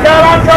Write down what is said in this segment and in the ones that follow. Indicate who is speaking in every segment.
Speaker 1: 1100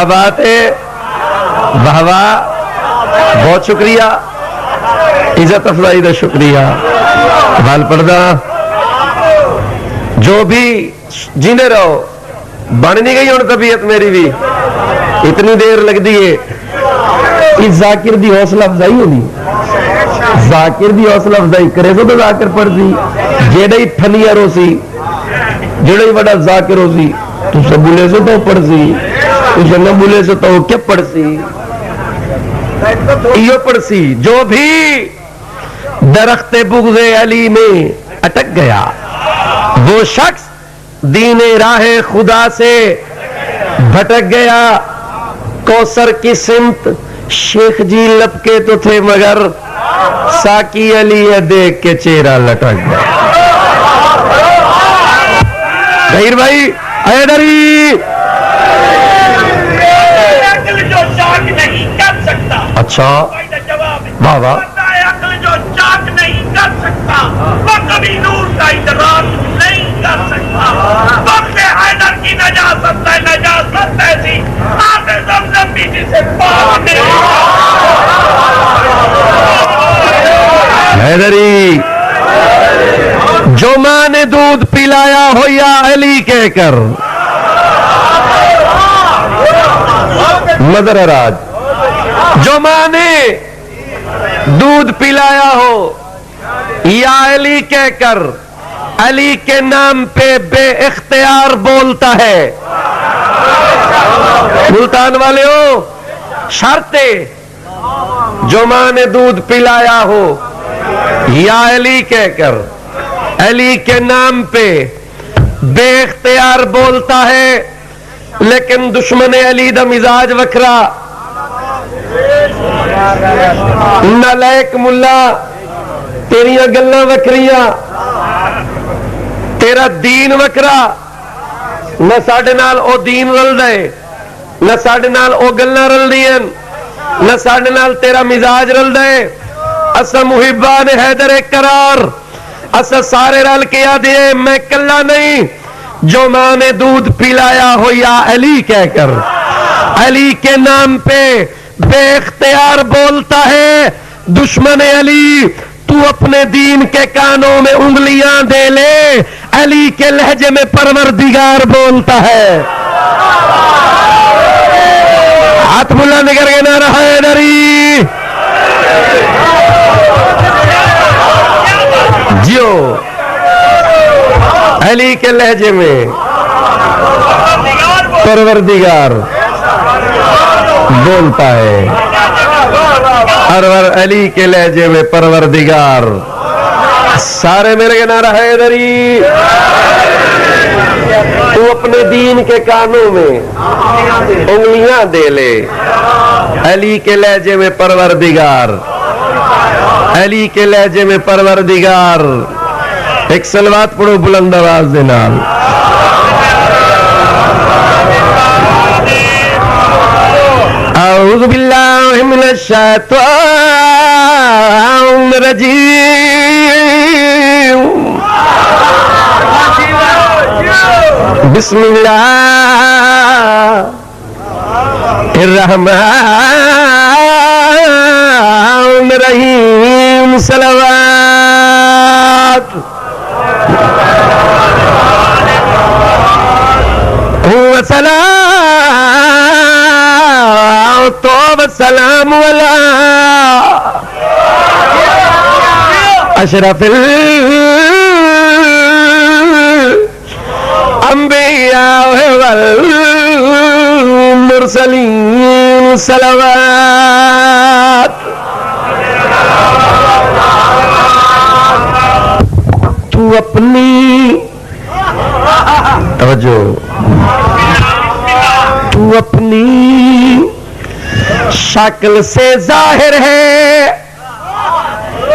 Speaker 2: کیا بات ہے، واہ واہ، بہت شکریہ، عزت افزائی کا شکریہ۔ بال پردہ جو بھی جینے رہو، بن نہیں گئی ہوں طبیعت میری بھی، اتنی دیر لگ دی ہے۔ اس ذاکر دی حوصلہ افزائی ہونی، ذاکر دی حوصلہ افزائی کرے تو ذاکر پڑھ سی، جیڑا ہی تھنیا رو سی، جیڑا ہی بڑا ذاکر ہو سی، تو سب بولے سے تو پڑھ سی، تو نہ بولے سے تو کیا پڑھ سی، یہ پڑھ سی۔ جو بھی درخت بغض علی میں اٹک گیا، وہ شخص دین راہ خدا سے بھٹک گیا۔ کوثر کی سمت شیخ جی لپکے تو تھے، مگر ساکی علی ہے دیکھ کے چہرہ لٹک گیا۔ ظہیر بھائی حیدری،
Speaker 1: جو چاک نہیں کر سکتا،
Speaker 2: اچھا واہ واہ،
Speaker 1: عقل جو چاک نہیں کر سکتا وہ کبھی نور کا ادراک نہیں کر سکتا۔ وقت حیدر کی نجاست ہے، نجاست ایسی آب زمزم بھی جسے پاک نہیں۔
Speaker 2: حیدری جو ماں نے دودھ پلایا ہو یا علی کہہ کر، مدر راج، جو ماں نے دودھ پلایا ہو یا علی کہہ کر، علی کے نام پہ بے اختیار بولتا ہے۔ ملتان والے ہو، شرط جو ماں نے دودھ پلایا ہو یا علی کہہ کر، علی کے نام پہ بے اختیار بولتا ہے، لیکن دشمن علی دا مزاج وکھرا، نالائق ملا، تیریاں گلاں وکھریاں، تیرا دین وکھرا، نہ ساڈے نال او دین رل دے، نہ ساڈے نال او گلاں رل دیاں، نہ ساڈے نال تیرا مزاج رل دے۔ اسا محبان حیدر قرار، اسا سارے رل کے آدھے میں کلا نہیں، جو ماں نے دودھ پلایا ہو یا علی کہہ کر، علی کے نام پہ بے اختیار بولتا ہے۔ دشمن علی تو اپنے دین کے کانوں میں انگلیاں دے لے، علی کے لہجے میں پروردگار بولتا ہے۔ ہاتھ بلند کر کے نعرہ حیدری، جیو علی کے لہجے میں پروردگار بولتا ہے، ارور علی کے لہجے میں پروردگار۔ سارے میرے کے نعرہ حیدری، تو اپنے دین کے کانوں میں انگلیاں دے لے، علی کے لہجے میں پروردگار، علی کے لہجے میں پروردگار۔ ایک صلوات پڑھو بلند آواز دے نال۔ اعوذ باللہ من الشیطان الرجیم، بسم اللہ الرحمن الرحیم، صلوات وسلام تو وسلام علی اشرف الانبیاء والمرسلین، صلوات۔ تو اپنی توجہ، تو اپنی شکل سے ظاہر ہے،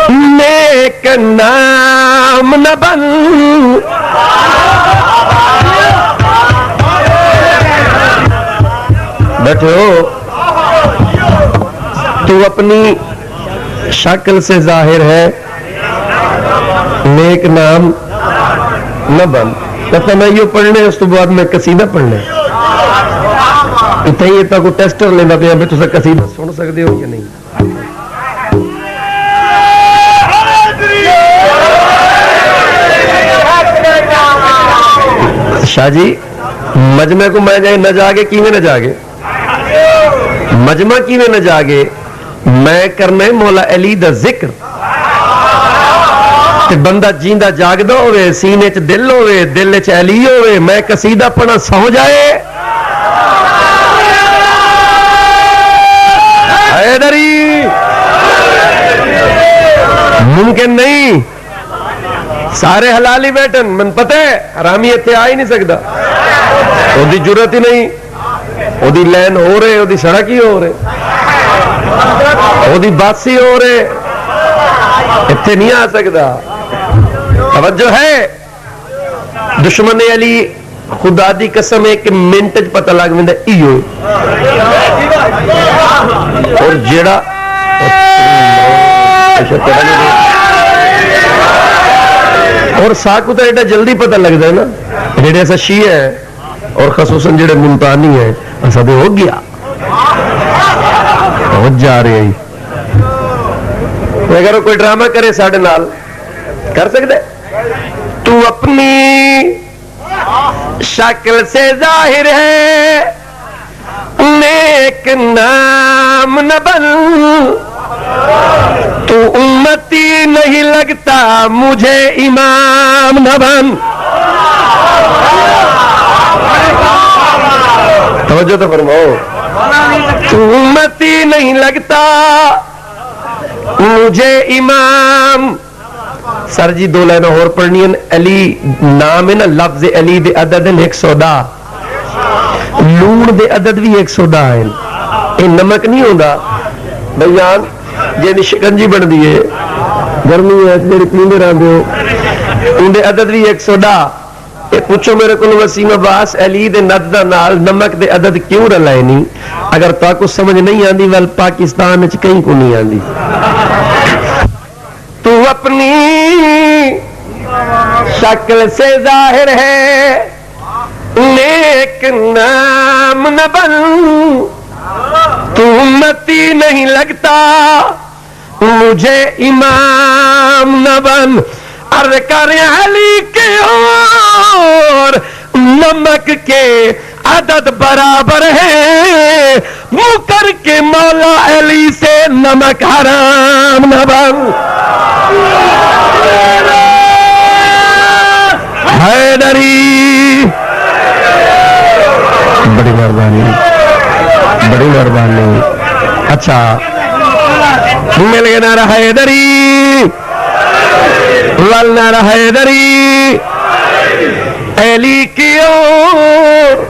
Speaker 2: نیک نام نہ بن، بیٹھے ہو، تو اپنی شکل سے ظاہر ہے، نیک نام نہ بن۔ میں یہ پڑھنے اس تو بعد میں قصیدہ پڑھنے، اتنے ہی اتنا کوئی ٹیسٹر لینا پیا بھی تصا قصیدہ سن سکتے ہو یا نہیں؟ شاہ جی مجمع کو میں جائے نہ جاگے کیویں نہ جاگے مجمع کیویں نہ جاگے میں کرنا مولا علی دا ذکر تے بندہ جیندا جاگدا ہوئے سینے چ دل ہوئے دل چ علی ہوئے میں قصیدہ پڑھا سو جائے حیدری ممکن نہیں سارے حلالی بیٹھن من پتہ ہے حرامی اتنے آ ہی نہیں سکتا وہ دی جرت ہی نہیں وہ دی لین ہو رہے وہ دی سڑک ہی ہو رہے وہ دی بس ہی ہو رہے اتنے نہیں آ سکتا توجہ ہے دشمن علی خدا دی قسم ایک منٹ پتہ لگ میں ایو اور جیڑا اور ساکو تو ایڈا جلدی پتہ لگتا ہے نا جڑے ایسا شیعہ ہے اور خصوصاً جڑے ملتانی ہیں ایسا تو ہو گیا بہت جا رہے ہیں اگر کوئی ڈرامہ کرے ساڑھے نال کر سکتے تو اپنی شکل سے ظاہر ہے نیک نام نہ بن تو امتی نہیں لگتا مجھے امام نہ بن توجہ تو فرماؤ تو امتی نہیں لگتا مجھے امام سر جی دو لائنہ اور پڑھنی ہیں علی نام ہے نا لفظ علی دے عدد 110 لون دے عدد بھی 110 ہے یہ نمک نہیں ہوتا بیان جی شکنجی بن دیے گرمی ہے جی پیندے رہتے ہو ان دے عدد بھی 110 یہ پوچھو میرے کو وسیم عباس علی دے ند نال نمک دے عدد کیوں رلائے نہیں اگر تو کو سمجھ نہیں آندی ول پاکستان وچ کہیں کو نہیں آندی تو اپنی شکل سے ظاہر ہے نیک نام نہ بن تو امتی نہیں لگتا مجھے امام نہ بن عرض کر علی کے اور نمک کے عدد برابر ہے منہ کر کے مولا علی سے نمک حرام نہ بن حیدری بڑی مہربانی اچھا مل گیا نعرہ حیدری ول نعرہ حیدری علی کی اور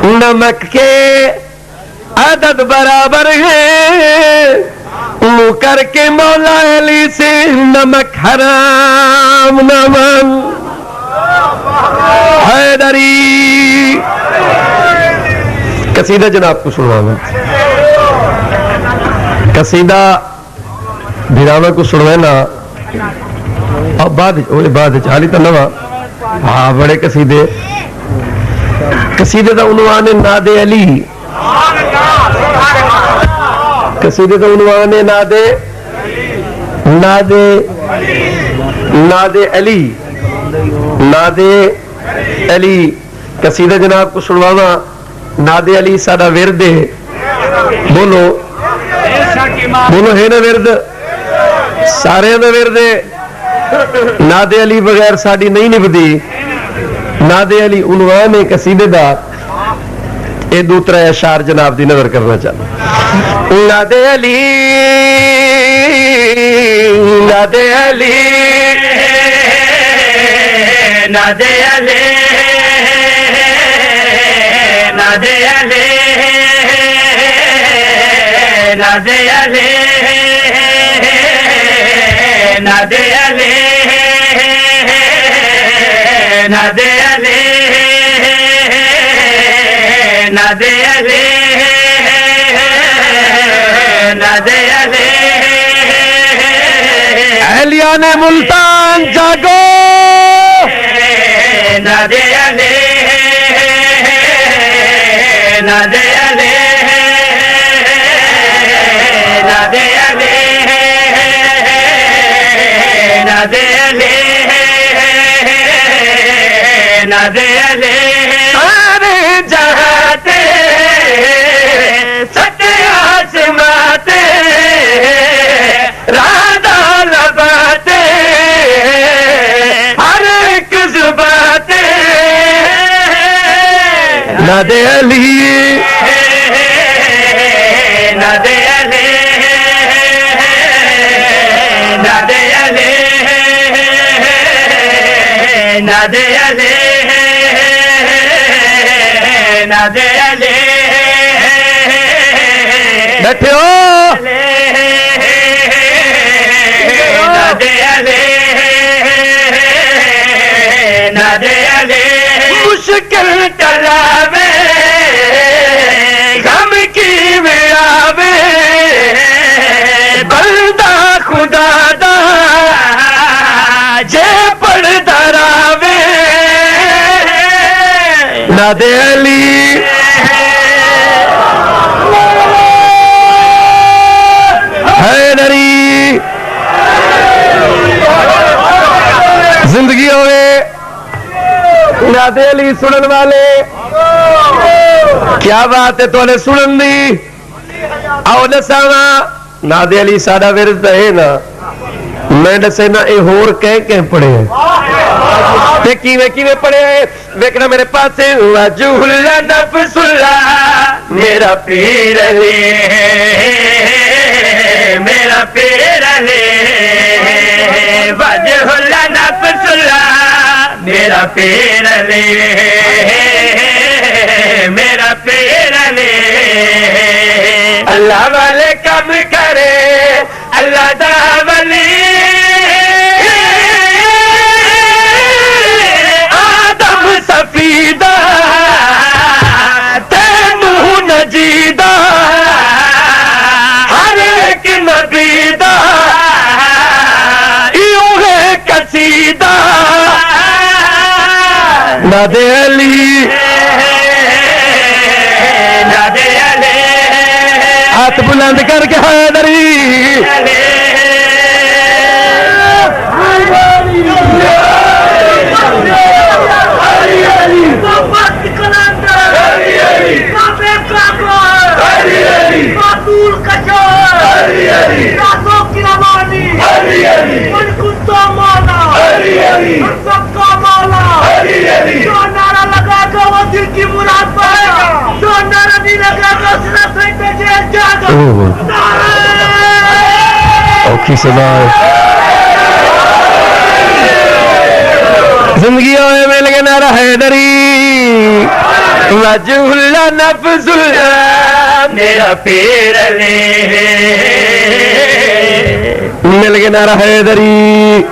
Speaker 2: نمک کے عدد برابر ہے منہ کر کے مولا علی سے نمک حرام نہ بن حیدری قصیدہ جناب کو سنوانا قصیدہ بھیرانا کو سنوانا اب بعد چالی تو نوا ہاں بڑے قصیدے قصیدے دا عنوان ہے ناد علی قصیدے دا عنوان ہے ناد علی ناد علی قصیدہ جناب کو سنوانا ناد علی ساڈا ورد ہے بولو ہے نا ورد سارے دا ورد ہے ناد علی بغیر ساڈی نہیں نبدی ناد علی عنوان ہے قصیدے دا اے دوسرا اشعار جناب دی نظر کرنا چاہتا ناد علی ناد علی ناد علی ناد علی ناد علی ناد علی ناد علی ناد علی ناد علی اہلیان ملتان جاگو ناد علی نادے علی
Speaker 1: نادے علی نادے علی نادے علی نادے علی
Speaker 2: بیٹھے ہو
Speaker 1: نادے علی نادے علی مشکل ٹلاوے غم کی میراوے بندہ خدا دا جے پڑھ دراوے
Speaker 2: نادے علی حیدری زندگی ہوئے نادے علی سنن والے کیا بات ہے تو نے سنن دی آؤ دسانا نادے علی ساڈا ورد ہے نا میں دسے نا اے ہور کہیں پڑھے ہیں تے کیویں پڑھے ہیں دیکھنا میرے پاس وجہ اللہ نفس اللہ
Speaker 1: میرا پیر علی میرا پیر علی وجہ اللہ نفس اللہ میرا پیر علی میرا پیر علی اللہ والے کم کرے اللہ دا ولی آدم سفیدہ تینوں نجیدہ ہر ایک نبی دا یوں ہے قصیدہ
Speaker 2: نادے علی
Speaker 1: نادے علی
Speaker 2: ہاتھ بلند کر کے حیدری اوکھی سے بات زندگی ہوئے مل گئے نعرہ حیدری وجہ اللہ نفس اللہ
Speaker 1: میرا پیر علی
Speaker 2: مل گئے نعرہ حیدری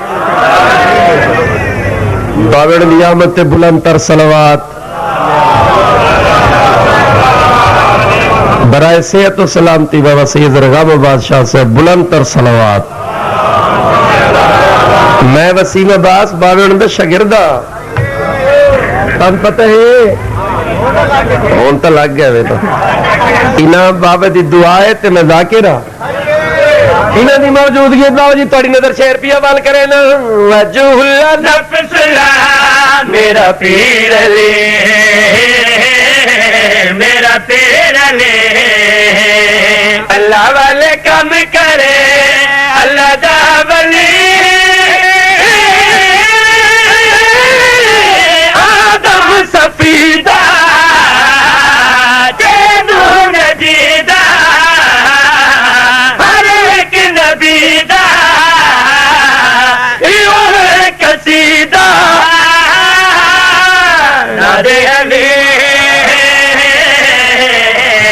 Speaker 2: باوڑ نیامت بلند تر صلوات برائے صحت و سلامتی بابا سید رغام بادشاہ سے بلند تر صلوات میں وسیم عباس باوڑ دا شاگردہ تم پتہ ہے ہون تو لگ گیا بیٹا انہاں بابا دی دعائے تے میں ذاکرہ انہاں دی موجودگی باو جی توڑی نظر شہر پیا بال کرے نا وجہ اللہ
Speaker 1: نفس اللہ میرا پیر علی میرا پیر علی اللہ والے کم کرے اللہ دا ولی آدم سفیدہ تینوں نجیدہ ہر ایک نبی دا یوں ہے قصیدہ نادے علی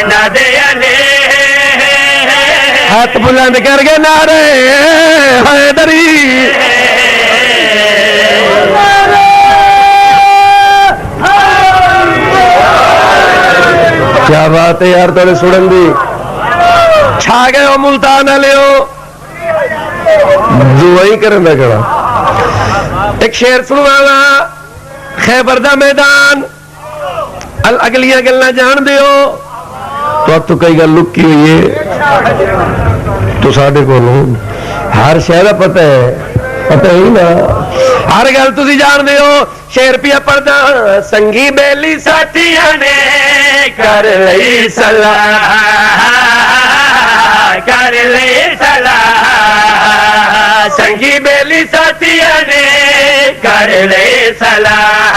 Speaker 1: نادے علی
Speaker 2: ہاتھ بلند کر کے نعرے حیدری کیا بات ہے یار تو سنن دی چھا گئے ہو ملتان والے ہو دعائی کرن دا کڑا ایک شعر سنوانا خیبر دا میدان اگلیاں گلنا جان دیو تو اب تو کئی گل لکی ہوئی ہے تو ساڑھے کو لوں ہر شہر پتہ ہے ہی نا ہر گل تسی جان دیو شعر پیا پڑھدا سنگی بیلی ساتھیاں نے
Speaker 1: کر لئی صلاح کر لئی صلاح سنگی بیلی ساتھیاں نے کر لئی صلاح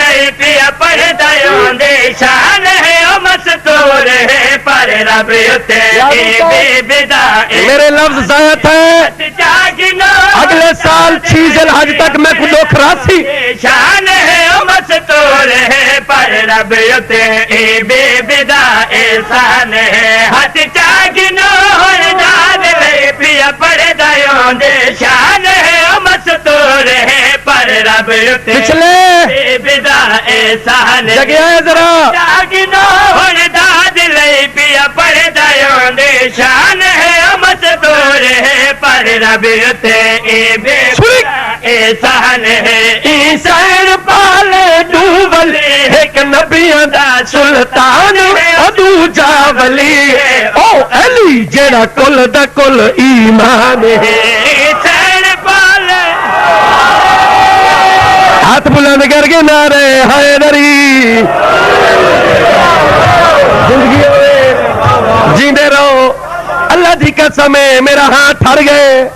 Speaker 3: لئی پیا پڑھدا اوندے شان ہے او مستور ہے پر رب اتے بے بدا
Speaker 2: میرے لفظ ضائع تھے اگلے سال 6 ذی الحج تک میں کو 283
Speaker 3: شان ہے او مستور ہے پر رب اتے بے بدا احسان ہے ہاتھ چاگنو ہن داد لئی پیا پڑھدا اوندے شان ہے او مستور ہے پر رب اتے
Speaker 2: پچھلے
Speaker 3: بے بدا احسان
Speaker 2: جگہ ہے ذرا
Speaker 3: جاگنو ہن داد لئی پیا پڑھدا اوندے شان ہے او مستور ہے پر رب اتے بے بدا احسان ہے
Speaker 2: عیسائن پالے ڈوبلے ایک نبیاں دا سلطان دوجا ولی ہے او علی جڑا کل دا کل ایمان ہے
Speaker 3: حسین پالے
Speaker 2: ہاتھ بلند کر کے نعرے حیدری زندگی ہوئے جیندے رہو اللہ دی قسم ہے میرا ہاتھ ہر گئے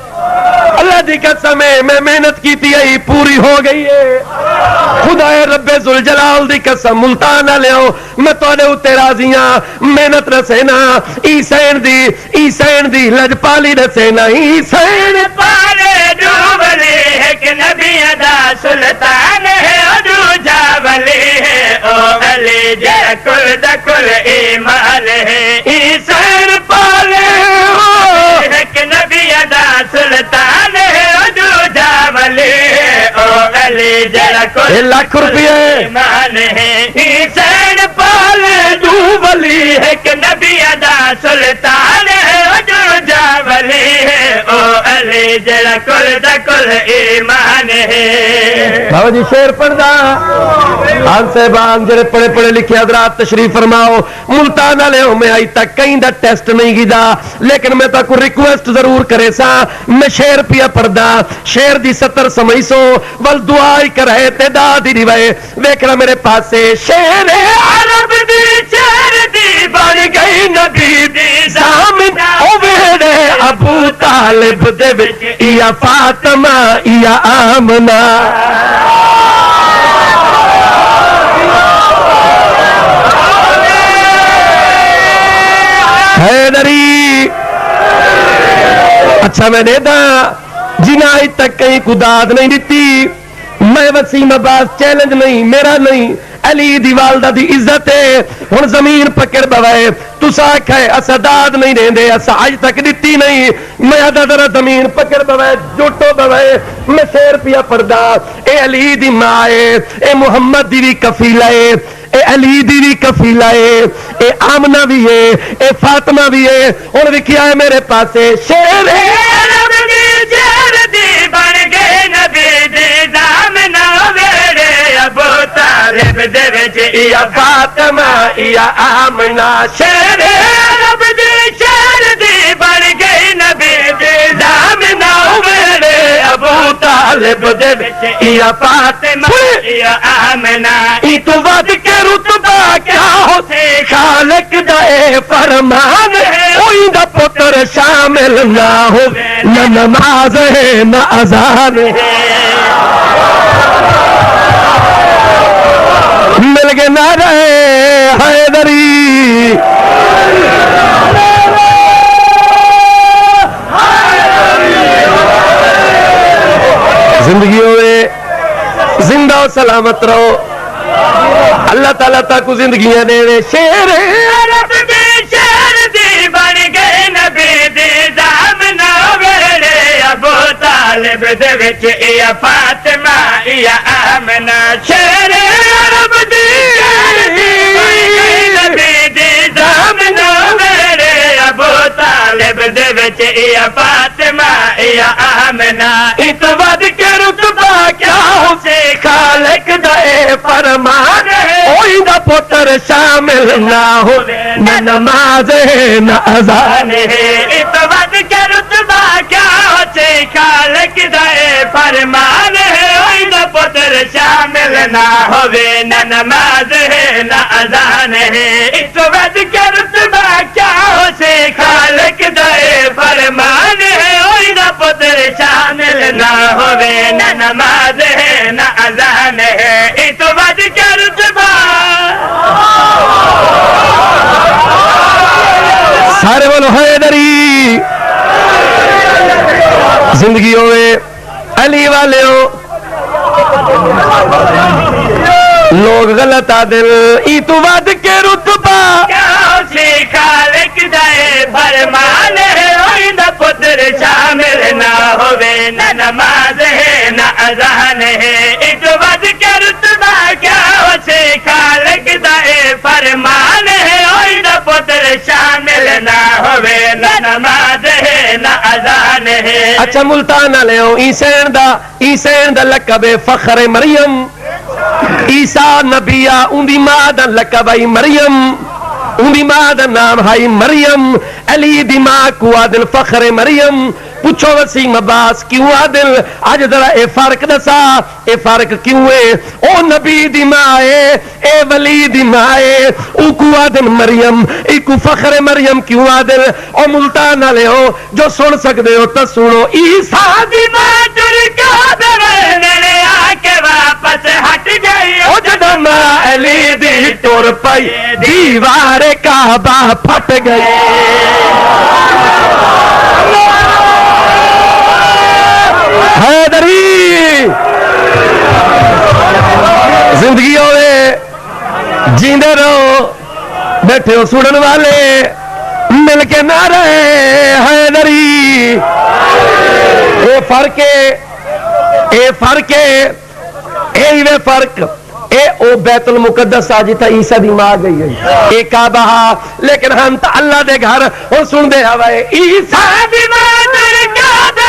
Speaker 2: اللہ دی قسم ہے میں محنت کی تھی پوری ہو گئی ہے خدا رب ذوالجلال دی قسم ملتان نہ لیو میں توڑے اتے راضیاں محنت رسینا عیسین دی لجپالی رسینا عیسین
Speaker 3: پالے ڈوبلے ایک نبی دا سلطان ہے او دوجا ولی ہے او علی جڑا کل دا کل ایمان ہے حسین پالے ایک نبی دا سلطان ہے او دوجا ولی ہے او علی جڑا کل
Speaker 2: 1 لاکھ روپے
Speaker 3: ایمان ہے حسین پالے
Speaker 2: ڈوبلی
Speaker 3: ایک نبی دا سلطان ہے او دوجا ولی ہے او علی جڑا کل دا کل ایمان ہے
Speaker 2: بابا جی شیر پڑھدا آن صاحبان جڑے پڑھے پڑھے لکھے حضرات تشریف فرماؤ ملتان والے ہو میں آئی تک کہیں دا ٹیسٹ نہیں گیدا لیکن میں تاکو ریکویسٹ ضرور کرے سا میں شیر پیا پڑھدا شیر دی 70 سمجھ سو ول دعائی کرے تے دا دی روائے ویکھنا میرے پاس سے شیر
Speaker 3: عرب دی شیر دی بن گئی نبی دی
Speaker 2: سامن او ویڑے ابو طالب دے وچ یا فاطمہ یا آمنہ حیدری اچھا میں نے دا جنہیں آج تک کہیں کو داد نہیں دیتی میں وسیم عباس چیلنج نہیں میرا نہیں علی دی والدہ دی عزت ہے ہن زمین پکڑ بوائے تسا کھائے اسا داد نہیں دیں دے اسا آج تک دیتی نہیں میں آدھا ذرا زمین پکڑ بوائے جوٹو بوائے میں شیر پیا پردہ اے علی دی مائے اے محمد دی بھی کفیلہ ہے اے علی دی بھی کفیلہ ہے اے آمنہ بھی ہے اے فاطمہ بھی ہے اور لکھیا ہے میرے پاسے شیر ہے
Speaker 3: عرب دی شیر دی بن گئی نبی دی دامن ویڑے ابو طالب دے وچ
Speaker 2: یا فاطمہ یا آمنہ شیر
Speaker 3: عرب دی شیر دی بن گئی نبی دی دامن ویڑے ابو
Speaker 2: طالب دے یا فاطمہ
Speaker 3: یا آمنہ
Speaker 2: ای تو ود کے رتبہ کیا ہو سے خالق دا اے فرمان ہے کوئی دا پتر شامل نہ ہو نہ نماز ہے نہ اذان ہے مل کے نہ رہے حیدری زندگی ہوئے زندہ و سلامت رہو اللہ تعالیٰ تک زندگیاں دے دے شیر
Speaker 3: عرب دی شیر دی بن گئی نبی دی دامن ویڑے ابو طالب دے وچ یا فاطمہ یا آمنہ شیر عرب دی شیر دی بن گئی نبی دی دامن ویڑے ابو طالب دے وچ یا فاطمہ یا آمنہ
Speaker 2: ات ود کے رتبہ کیا ہو سے خالق دا اے فرمان ہے کوئی دا پتر شامل نہ ہو نہ نماز ہے نہ اذان ہے
Speaker 3: اتواد کے رتبہ کیا ہوتے خالق دائے فرمان ہے اوئی نہ پتر شامل نہ ہوئے نہ نماز ہے نہ اذان ہے اتواد کے رتبہ کیا ہوتے خالق دائے فرمان ہے اوئی نہ پتر شامل نہ ہوئے نہ نماز ہے نہ اذان ہے اتواد کے
Speaker 2: سارے بولو حیدری. زندگی ہوئے علی والے ہو لوگ غلط آدل ای تو ود کے رتبہ
Speaker 3: خالق دے فرمان ہے نہ پتر شامل نہ ہوئے نہ نماز ہے نہ اذان ہے ایک ود کے رتبہ کیا اسے خالق دے فرمان ہے نہ پتر شامل نہ ہوئے نہ نماز ہے نہ اذان ہے.
Speaker 2: اچھا ملتان والے ہو عیسین دا لقب فخر مریم عیسیٰ نبیہ ان دی ماں دا لقب ہے مریم ان دی ماں دا نام ہے مریم. علی دی ماں کو آدل فخر مریم. پوچھو وسیم عباس کیوں آدل آج ذرا اے فرق دسا اے فرق کیوں ہے او نبی دی ماں ہے اے ولی دی ماں ہے او کو آدل مریم اے کو فخر مریم کیوں آدل. او ملتان والے ہو جو سن سکتے ہو تو سنو عیسیٰ دی ماں
Speaker 3: واپس ہٹ گئی
Speaker 2: او جدو ماں علی دی ٹر پئی دیوار کعبہ پھٹ گئی. حیدری زندگی ہوئے جیندے رہو بیٹھے ہو سنن والے مل کے نہ رہے. حیدری اے فرق اے فرق اے او بیت المقدس آجی تھا عیسیٰ دی ماں گئی ہے اے کعبہ لیکن ہم تا اللہ دے گھر ہو سن دے ہوئے عیسیٰ دی ماں
Speaker 3: تر کعبہ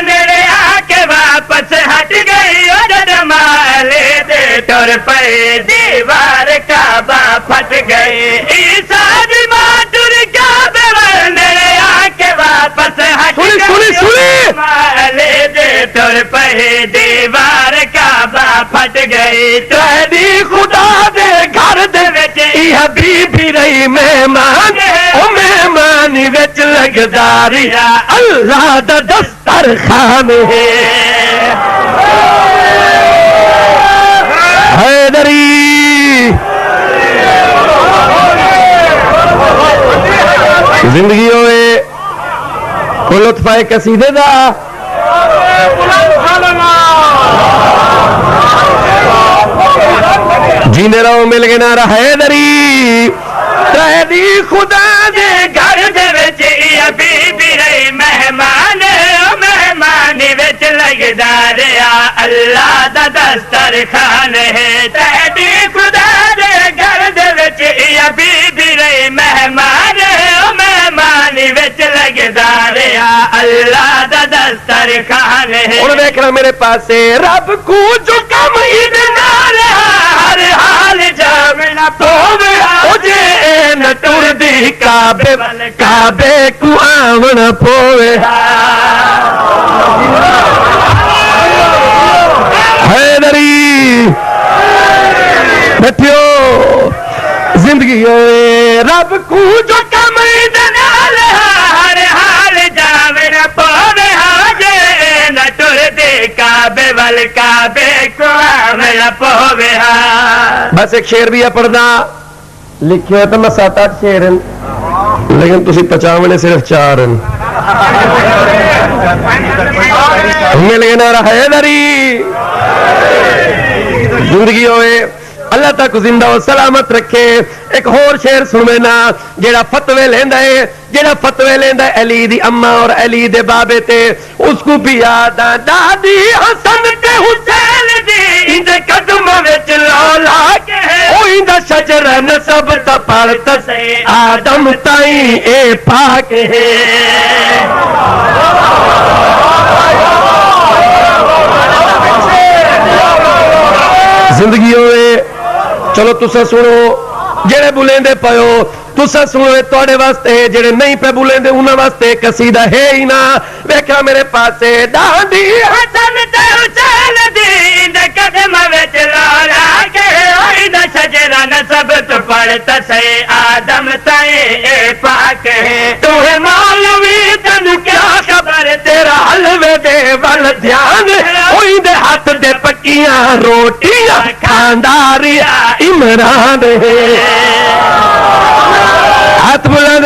Speaker 3: میرے آکے واپس ہٹ گئی اور مالے دے ٹر پے دیوار کعبہ پھٹ گئی. عیسیٰ دی ماں تر کعبہ میرے آکے واپس ہٹ گئی مالے دے ٹر پے دیوار کعبہ پھٹ گئی.
Speaker 2: تیری خدا دے گھر دے وچ یہ بی بی رہی مہمان او مہمانی وچ لگداری اللہ دا دسترخوان ہے. حیدری زندگی ہوئے کو لطف ہے قصیدے دا جینے رہو مل گے نہ رہا حیدری. تیری خدا دے گھر دے وچ
Speaker 3: یہ بی بی رہی مہمان مہمانی وچ لگداریا اللہ دا دسترخوان ہے. تیری خدا دے گھر دے وچ یہ بی بی رہی مہمان مہمانی وچ لگداریا اللہ دا دسترخوان ہے.
Speaker 2: اور دیکھنا میرے پاس رب کو جو کم عید نال ہر حال جامنا پوے اجے نہ ٹر دی کعبے کو آون پوے. حیدری بیٹھو زندگی ہوئے رب کو جو کم عید نال
Speaker 3: ہر حال جامنا پوے اجے نہ ٹر دی کعبے وال کعبے کو آمنا پوے.
Speaker 2: بس ایک شعر بھی ہے پڑھنا لکھے ہوئے تو میں 7-8 شعر ہیں لیکن تسی 55 صرف 4 ہیں. مل گئے نہ حیدری زندگی ہوئے اللہ تک زندہ و سلامت رکھے. ایک اور شعر سنوے نا جیڑا فتوے لیندہ ہے علی دی اماں اور علی دے بابے تے اس کو بھی یاد دادی حسن تے حسین دی اندے قدم وچ لولا کے او اندہ شجر نسب تا پڑھتا سے آدم تائیں اے پاک ہے. زندگی ہوئے چلو تسا سنو جڑے بلیندے پیو تسا سنو توڑے واسطے جڑے نہیں پہ بلیندے انہاں واسطے قصیدہ ہے ہی نا. ویکھا میرے پاسے دادی
Speaker 3: حسن تے حسین دی دے قدم وچ لولا کے اوئی دا شجرہ نسب تو پڑھتا سے آدم تائیں اے پاک ہے.
Speaker 2: تو ہے مولوی تنو کیا خبر تیرا حلوے دے ول دھیان اوئی دے ہاتھ دے پکیاں روٹیاں کھانداریا عمران ہے. ہاتھ بلند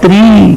Speaker 2: 3।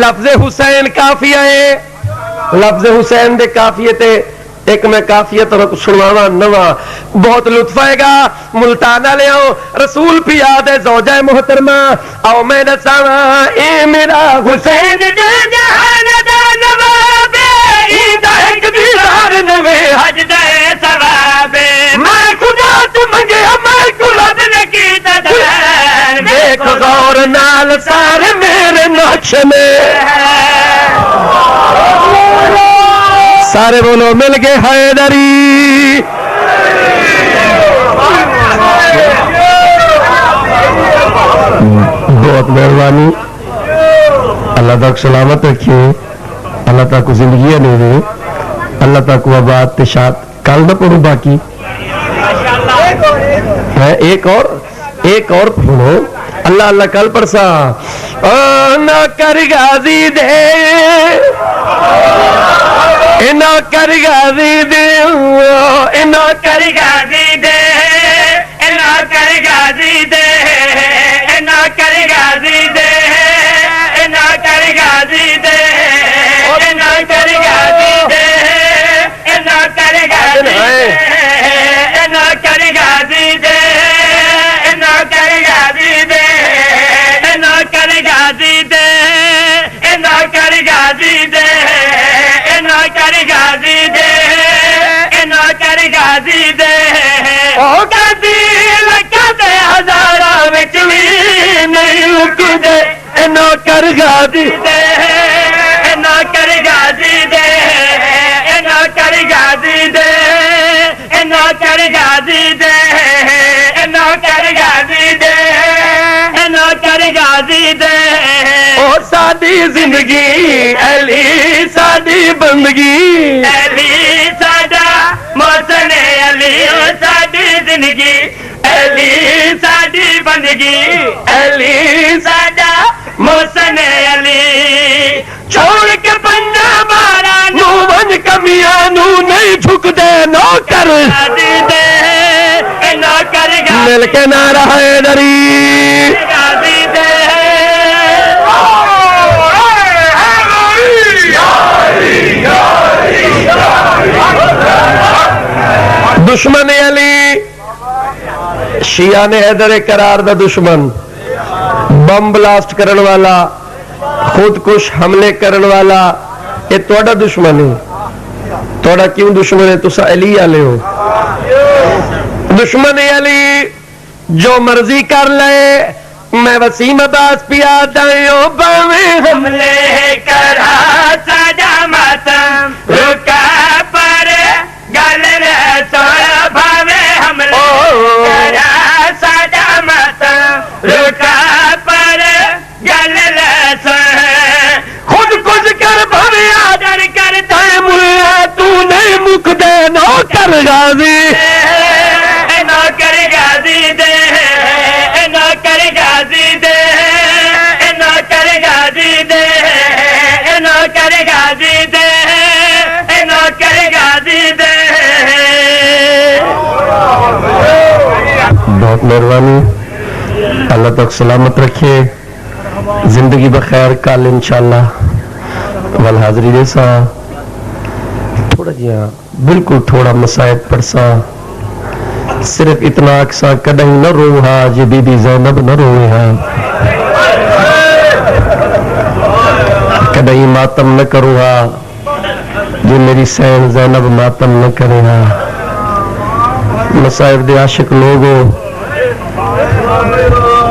Speaker 2: لفظ حسین کافیہ ہے، لفظ حسین دے کافیے تے ایک میں کافیہ تو سنواوا نواں بہت لطف آئے گا۔ ملتان لے آؤ رسول پی یاد ہے زوجہ محترمہ، آؤ میں نساواں اے میرا حسین
Speaker 3: دے جہان دا نواب ایندا ایک دیدار نوے حج دے ثواب میں خدا تو منگیا میں کلد نے کیتا دین
Speaker 2: دیکھ غور نال سارے میرے نقش میں سارے بولو مل گئے حیدری۔ بہت مہربانی، اللہ تک سلامت رکھیے، اللہ تک کو زندگیاں دے دے، اللہ تک کو آباد تشاد کل نہ پڑھوں باقی ایک اور پڑھو اللہ اللہ کل پرسا نہ کر غازی دے نہ کر غازی دے نہ کر
Speaker 3: غازی دے نہ کر غازی دے نہ کر غازی دے نہ کر غازی دے نہ کر غازی دے نہ کر غازی دے نہ کر غازی دے نہ کر غازی دے نہ کر غازی دے نہ کر غازی دے نہ کر غازی دے نہ کر غازی دے او غازی لکھاں تے ہزاراں وچ وی نہیں مکدے
Speaker 2: نہ کر غازی
Speaker 3: دے نہ کر غازی دے نہ کر غازی دے نہ کر غازی دے نہ کر غازی دے نہ کر غازی دے
Speaker 2: او ساڈی زندگی علی ساڈی بندگی
Speaker 3: علی ساڈا محسن علی ساڈی زندگی علی ساڈی بندگی علی ساڈا محسن علی چھوڑ کے پنجا مارا
Speaker 2: نو ون کمیاں نو نہیں جھکدے نو کر
Speaker 3: غازی دے نہ کر
Speaker 2: مل کے نعرہ حیدری
Speaker 3: غازی دے
Speaker 2: دشمن علی شیعہ نے حیدر قرار دا دشمن بم بلاسٹ کرن والا خودکش حملے کرن والا یہ توڑا دشمن ہے توڑا کیوں دشمن ہے تسا علی آلے ہو دشمن علی جو مرضی کر لے میں وسیم عباس پیا دائیوں باویں
Speaker 3: حملے کرا ساڈا ماتم رکا پر گل رسول بھاوے حملے کرا ساڈا ماتم رکا پر گل رسول
Speaker 2: خود کچھ کر بھوے
Speaker 3: آدر کرتا
Speaker 2: ملا تو نہیں مک دے نو کر غازی
Speaker 3: نہ کر غازی دے نہ کر غازی دے نہ کر غازی دے نہ کر غازی دے نہ کر غازی دے
Speaker 2: بہت مہربانی اللہ تک سلامت رکھے زندگی بخیر کل انشاءاللہ والحاضری دے سا تھوڑا جہاں بالکل تھوڑا مسائب پڑسا صرف اتنا اکسا کدیں نہ روہا جی بی بی زینب نہ روئے ہاں کدیں ماتم نہ کروہا جی میری سین زینب ماتم نہ کرے ہاں مسائب دے عاشق لوگوں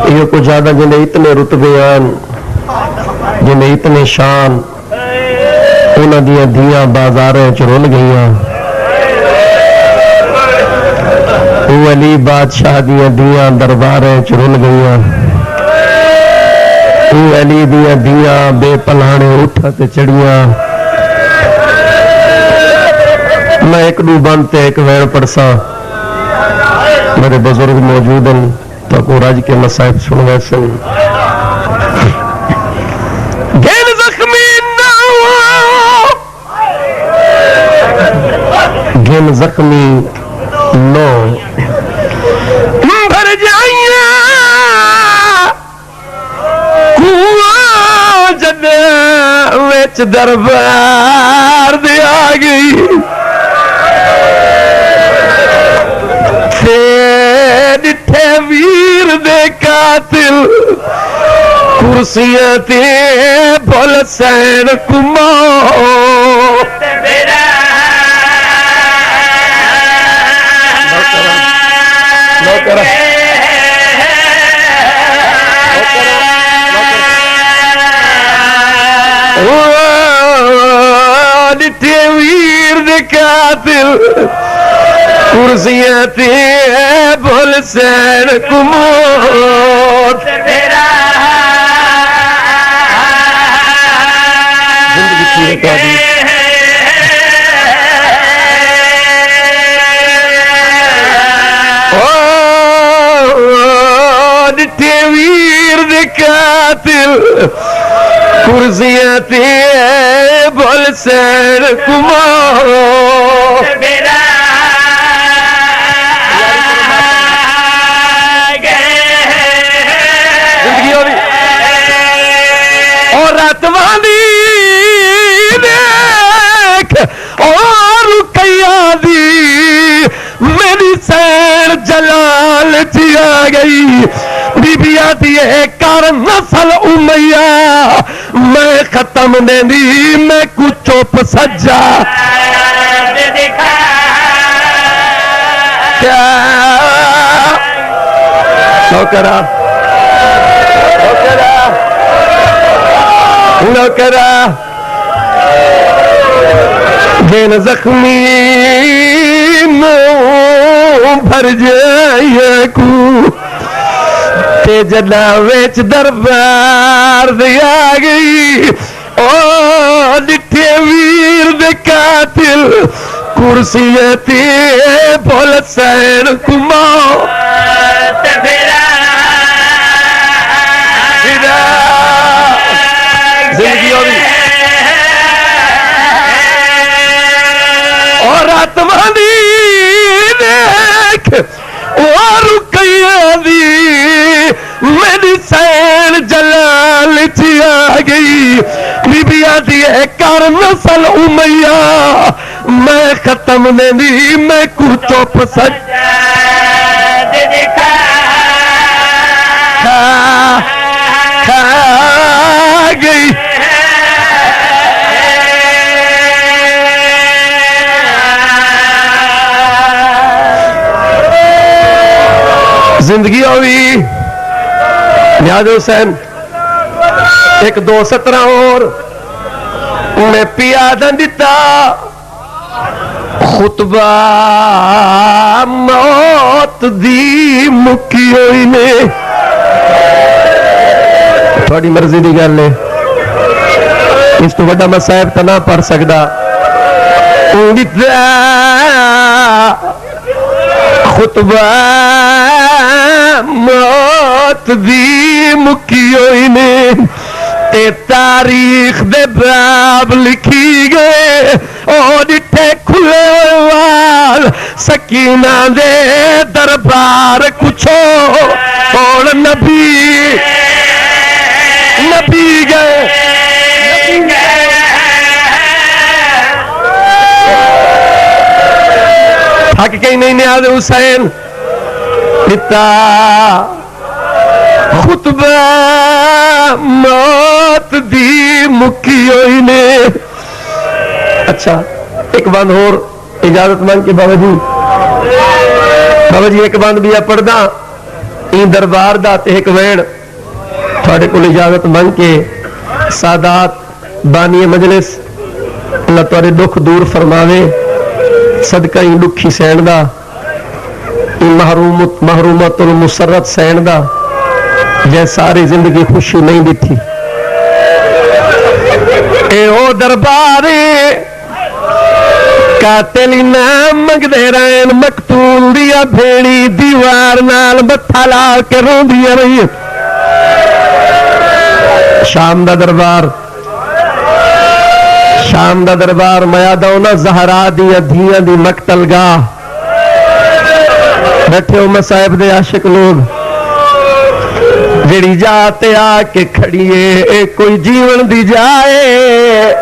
Speaker 2: یہ کو زیادہ جنہیں اتنے رتبے آن جنہیں اتنے شان انہ دیا دیاں بازاریں چرول گئیاں او علی بادشاہ دیا دیاں درباریں چرول گئیاں او علی دیا دیاں بے پلانے اٹھتے چڑیاں میں ایک دو بنتے ایک ویر پڑسا میرے بزرگ موجود ہیں تو کو راج کے مسائب سنوے سن گھن زخمی نہ گھن زخمی نو بھر جائیے کنواں جدے وچ دربار دے آ گئی تے ڈٹھے ویر دے قاتل کرسیاں تے بھول سین کمو ڈٹھے ویر دے قاتل کرسیاں تے بھول سین کمو ڈٹھے ویر دے قاتل کرسیاں تے بھول سین کمو اور راتواں دیکھ اور رقیہ دی میری سین جلال چی آ گئی بی بی آتی ہے کر نسل امیہ میں ختم دینی میں کچھ چوپ سجا کیا نوکرہ نوکرہ دین زخمی نو بھر جائے کو تے جلا ویچ دربار دے آ گئی او ڈٹھے ویر دے قاتل کرسیاں تے بھول سین کمو زندگی ہوئی اور آتما دی دیکھ اور رقیہ دی میری سین جلال چی آ گئی بی بی آتی ہے کر نسل امیہ میں ختم دینی میں کچھ چوپ سجا کھا گئی زندگی ہوئی نیاز حسین ایک 2:17 اور انہیں پیا دندتا خطبہ موت دی مکی ہوئی نے تھوڑی مرضی دی گل ہے اس تو بڑا میں صاحب تا نہ پڑھ سکدا خطبہ موت دی مکی ہوئی نے تے تاریخ دے باب لکھی گئے او ڈٹھے کھلے وال سکینہ دے دربار کچھو اور نبی گئے تھک کے نہیں نیاز حسین پتا خطبہ موت دی مکی ہوئی نے اچھا ایک بند اور اجازت مانگ کے بابا جی ایک بند بھی پڑھدا این دربار دا تے ایک ویڑ تھوڑے کو اجازت مانگ کے سادات بانی مجلس اللہ تھوڑے دکھ دور فرماوے صدقہ ہی دکھی سین دا محرومت المسرت سین دا جے ساری زندگی خوشی نہیں دی تھی اے او دربارے قاتل نام مگ دے رہن مقتول دیا بھیڑی دیوار نال متھا لا کے رو دیا رہی شام دا دربار میا دونا زہرا دیا دھیاں دی مقتل گاہ بیٹھے ہو مصائب دے عاشق لوگ جڑی جات آ کے کھڑیے کوئی جیون دی جائے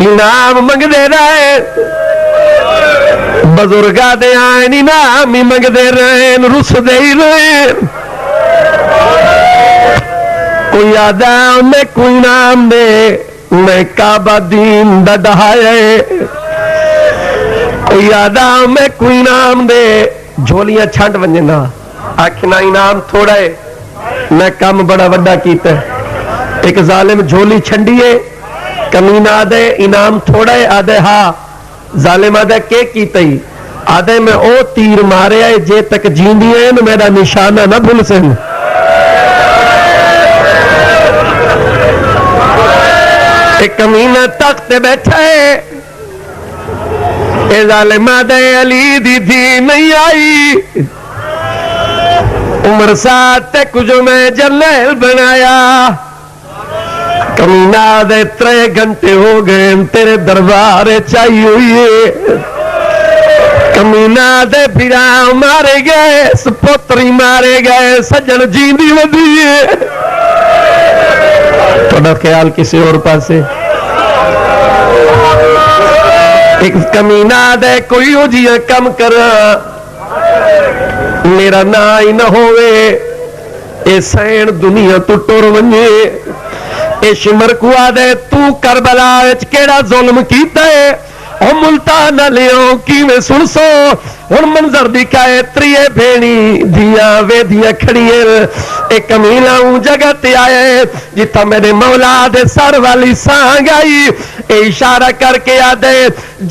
Speaker 2: انعام منگدے رہے بزرگاں دے آئین انعام ہی منگدے رہے رس دے ہی رہے کوئی آدھا میں کوئی نام دے میں کعبہ دین دا ڈہائے کوئی آدھا میں کوئی نام دے جھولیاں چھنڈ ونجنا آکھنا انعام تھوڑا ہے میں کام بڑا وڈا کیتا ہے ایک ظالم جھولی چھنڈیے کمینہ آدھے انعام تھوڑا ہے آدھے ہاں ظالم آدھے کے کیتا ہی آدھے میں او تیر مارے آئے جے تک جیندی ہے میرا نشانہ نہ بھول سن ایک کمینہ تخت بیٹھا ہے اے ظالم آدھے علی دی تھی نہیں آئی عمر ساتھ تے کچھ میں جرنیل بنایا کمینہ دے 3 گھنٹے ہو گئے تیرے دربار چاہی ہوئی ہے کمینہ دے پھرا مارے گئے سپوتری مارے گئے سجن جیندی ودی ہے تھوڑا خیال کسی اور پاسے ایک کمینہ دے کوئی ہو جی کم کر میرا نا ہی نہ ہوئے اے سین دنیا تو ٹور ونجے اے شمر کو آدھے تو کربلا اچ کیڑا ظلم کیتا ہے او ملتان لیوں کی میں سن سو ان منظر دکھائے تریے بھینی دیا وے دیا کھڑیے ایک کمینہ ہوں جگہ تے آئے جتا میرے مولا دے سر والی سانگ آئی اے اشارہ کر کے آدھے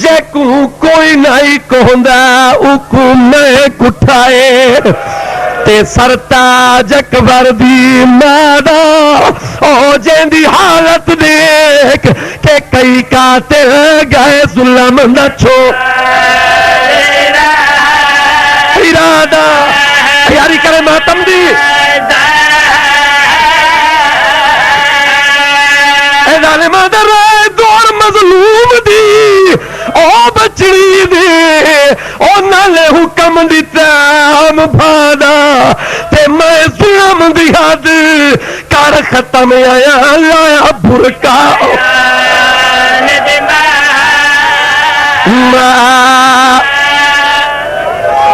Speaker 2: جے کو کوئی نہیں کہندہ او کو نئے کٹھائے تے سرتاج اکبر دی مادا او جین دی حالت دیکھ کہ کئی قاتل گئے ظلم نہ چھو ارادہ تیاری کرے ماتم دی اے ظالم در دور مظلوم دی او بچڑی دی او نالے حکم دیتا ہم بھادا تے میں ظلم دی حد کار ختم آیا لایا برکا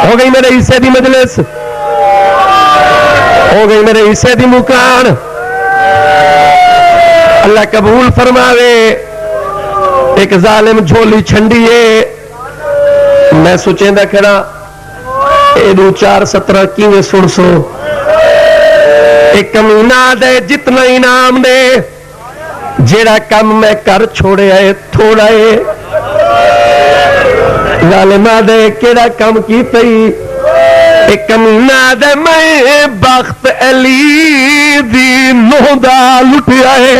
Speaker 2: ہو گئی میرے حصے دی مجلس ہو گئی میرے حصے دی مکان اللہ قبول فرماوے ایک ظالم جھولی چھنڈیے میں سوچیں دا کھڑا اے 4-17 کیویں سن سو ایک کمینہ دے جتنا انعام دے جیڑا کم میں کر چھوڑے آئے تھوڑا ہے ظالمہ دے کیڑا کم کی تئی ایک کمینہ دے میں بخت علی دی نودا لٹ آئے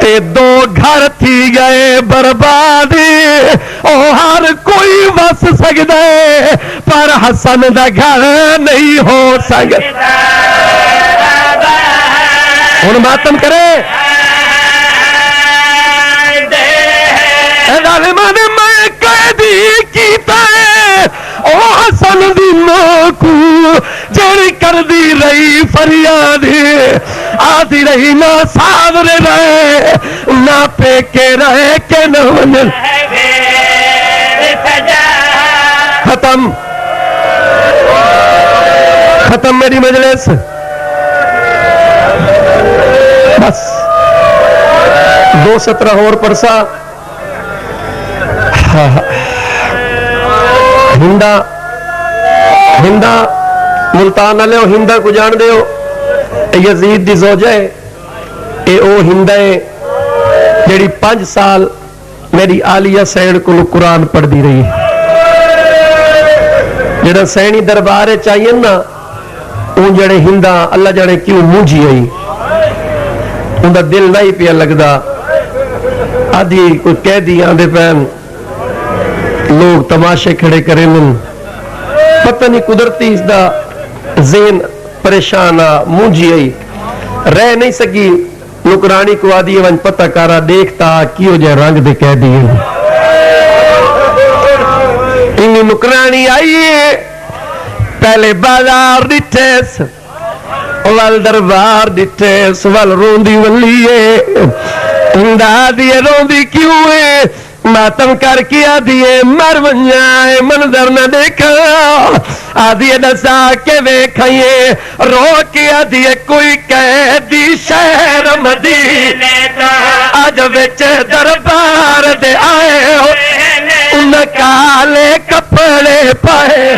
Speaker 2: تے 2 گھر تھی گئے بربادی او ہر کوئی وس سکتا ہے پر حسن دا گھر نہیں ہو سکتا ہن ماتم کرے ظالمہ نے میں قیدی کیتا ہے او حسن دی نوکو جڑی کر دی رہی فریادی آدھی رہی نہ سادرے رہے نہ پیکے رہے کہ نہ ونن ختم ختم میری مجلس بس 2-17 اور پرسا ہندہ ملتان علیہ ہندہ کو جان دے ہو یزید دی زوجہ ہے اے او ہندہ ہے جیڑی 5 سال میری عالیہ سین کو قرآن پڑھ دی رہی جیڑا سینی دربارے چاہیے نا ان جڑے ہندہ اللہ جڑے کیوں موجی آئی ان دا دل نہیں پیا لگدا آدھی کوئی کہہ دی آندے پہن لوگ تماشے کھڑے کریں من پتہ نہیں قدرتی اس دا ذہن پریشانہ موجی آئی رہ نہیں سکی نکرانی کو آدھی ون پتہ کارا دیکھتا کیوں جائے رنگ دے کہہ دیئے انہی نکرانی آئیے پہلے بازار ڈٹھیس وال دربار ڈٹھیس وال روندی ولیے اندا دیے روندی کیوں ہے ماتم کر کے آدھیے مر ونجائے منظر نہ دیکھا آدھیے دسا کے ویکھائیے رو کے آدھیے کوئی قیدی شہر مدینے دا آج وچ دربار دے آئے ہو ان کالے کپڑے پائے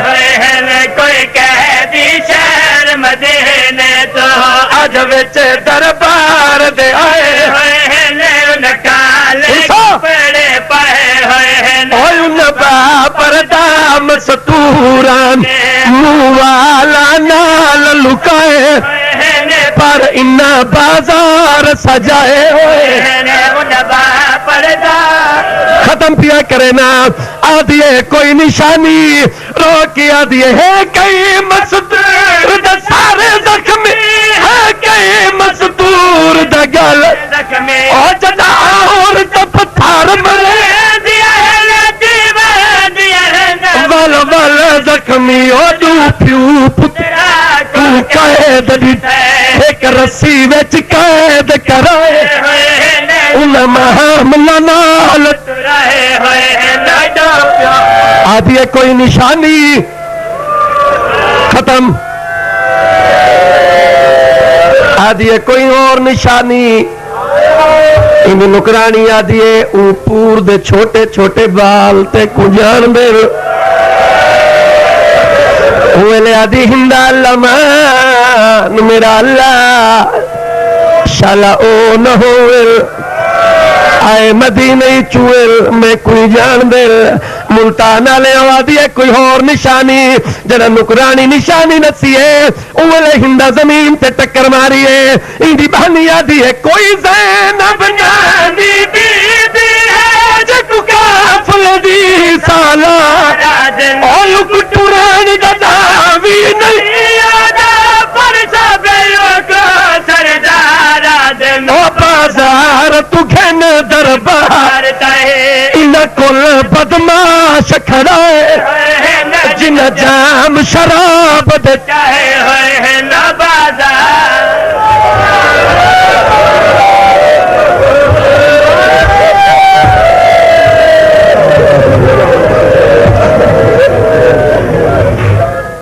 Speaker 3: کوئی قیدی شہر مدینے تو
Speaker 2: آج وچ دربار دے آئے
Speaker 3: ان کالے کپڑے پائے ہوئے ہیں
Speaker 2: ان باپر دام ستوران موالا نال لکائے پر ان بازار سجائے ہوئے
Speaker 3: ان باپر دام
Speaker 2: ختم پیا کرے نا آدھیے کوئی نشانی رو کے آدھیے ہے کئی مستور دا سارے زخمی ہے کئی مستور دا گل او جدا اور دا پتھار ملے ول ول زخمی او دو پیو پترا تو قید ایک رسی وچ قید کرائے ان معاملہ نال
Speaker 3: رہے ہوئے ہیں
Speaker 2: آدھی ہے کوئی نشانی ختم آدھی ہے کوئی اور نشانی ان نکرانی آدھی ہے اوپور دے چھوٹے چھوٹے بال تے کجان دے ہوئے آدھی ہندہ اللہ مان میرا اللہ شالا او نہ ہوئے آئے مدینہ چوئل میں کوئی جان دل ملتانہ لے آوادی ہے کوئی اور نشانی جنہ نکرانی نشانی نسی ہے اولے ہندہ زمین تے ٹکر ماری ہے اندی بہنی آدھی ہے کوئی زینب نانی بی بی ہے جکو کافل دی سالا اولو کٹورانی دا داوی نہیں
Speaker 3: آدھا پر سبیوں کو سردارہ دن
Speaker 2: او بازار تو گھن دربار ان کل بدماش کھڑائے جن جام شراب دے
Speaker 3: چاہے ہوئے ہیں